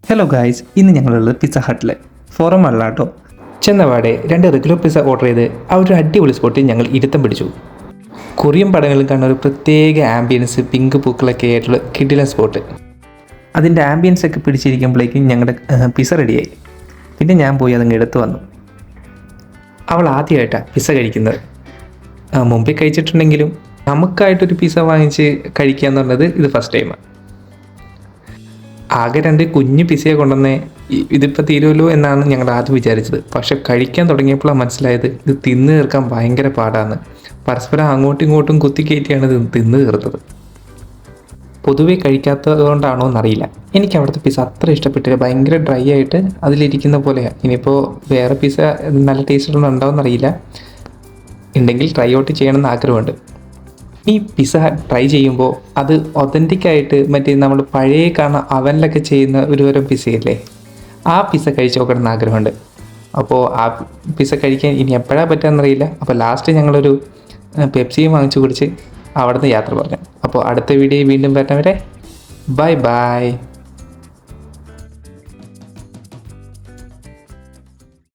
Hello guys, ഇന്ന് ഞങ്ങളുള്ളത് pizza ഹട്ടിൽ ഫോറം അല്ലാട്ടോ. ചെന്നപാടെ 2 റെഗുലർ പിസ്സ ഓർഡർ ചെയ്ത് ആ ഒരു അടിപൊളി സ്പോട്ടിൽ ഞങ്ങൾ ഇരുത്തം പിടിച്ചു. കൊറിയൻ പടങ്ങളിൽ കാണുന്ന ഒരു പ്രത്യേക ആംബിയൻസ്, പിങ്ക് പൂക്കളൊക്കെ ആയിട്ടുള്ള കിടിലൻ സ്പോട്ട്. അതിൻ്റെ ആംബിയൻസ് ഒക്കെ പിടിച്ചിരിക്കുമ്പോഴേക്കും ഞങ്ങളുടെ പിസ്സ റെഡിയായി. പിന്നെ ഞാൻ പോയി അതങ്ങ് എടുത്തു വന്നു. അവൾ ആദ്യമായിട്ടാണ് പിസ്സ കഴിക്കുന്നത്. മുമ്പേ കഴിച്ചിട്ടുണ്ടെങ്കിലും നമുക്കായിട്ടൊരു പിസ്സ വാങ്ങിച്ച് കഴിക്കുക എന്ന് പറഞ്ഞത് ഇത് ഫസ്റ്റ് ടൈമാണ്. ആകെ 2 കുഞ്ഞു പിസയെ കൊണ്ടുവന്നേ ഇതിപ്പോൾ തീരുമല്ലോ എന്നാണ് ഞങ്ങൾ ആദ്യം വിചാരിച്ചത്. പക്ഷെ കഴിക്കാൻ തുടങ്ങിയപ്പോഴാണ് മനസ്സിലായത് ഇത് തിന്നു തീർക്കാൻ ഭയങ്കര പാടാണ്. പരസ്പരം അങ്ങോട്ടും ഇങ്ങോട്ടും കുത്തിക്കയറ്റിയാണ് ഇത് തിന്നു തീർത്തത്. പൊതുവെ കഴിക്കാത്തത് കൊണ്ടാണോ എന്നറിയില്ല, എനിക്ക് അവിടുത്തെ പിസ്സ അത്ര ഇഷ്ടപ്പെട്ടില്ല. ഭയങ്കര ഡ്രൈ ആയിട്ട് അതിലിരിക്കുന്ന പോലെയാണ്. ഇനിയിപ്പോൾ വേറെ പിസ്സ നല്ല ടേസ്റ്റുള്ള ഉണ്ടാവുമെന്നറിയില്ല. ഉണ്ടെങ്കിൽ ട്രൈ ഔട്ട് ചെയ്യണമെന്ന് ആഗ്രഹമുണ്ട്. ഈ പിസ്സ ട്രൈ ചെയ്യുമ്പോൾ അത് ഒതൻറ്റിക്കായിട്ട് മറ്റേ നമ്മൾ പഴയ കാണുന്ന അവനിലൊക്കെ ചെയ്യുന്ന ഒരുതരം പിസ്സയില്ലേ, ആ പിസ്സ കഴിച്ച് നോക്കണമെന്ന് ആഗ്രഹമുണ്ട്. അപ്പോൾ ആ പിസ്സ കഴിക്കാൻ ഇനി എപ്പോഴാണ് പറ്റുകയെന്നറിയില്ല. അപ്പോൾ ലാസ്റ്റ് ഞങ്ങളൊരു പെപ്സിയും വാങ്ങിച്ചു കുടിച്ച് അവിടെ നിന്ന് യാത്ര പറഞ്ഞു. അപ്പോൾ അടുത്ത വീഡിയോ വീണ്ടും വരുന്നവരെ ബൈ ബൈ.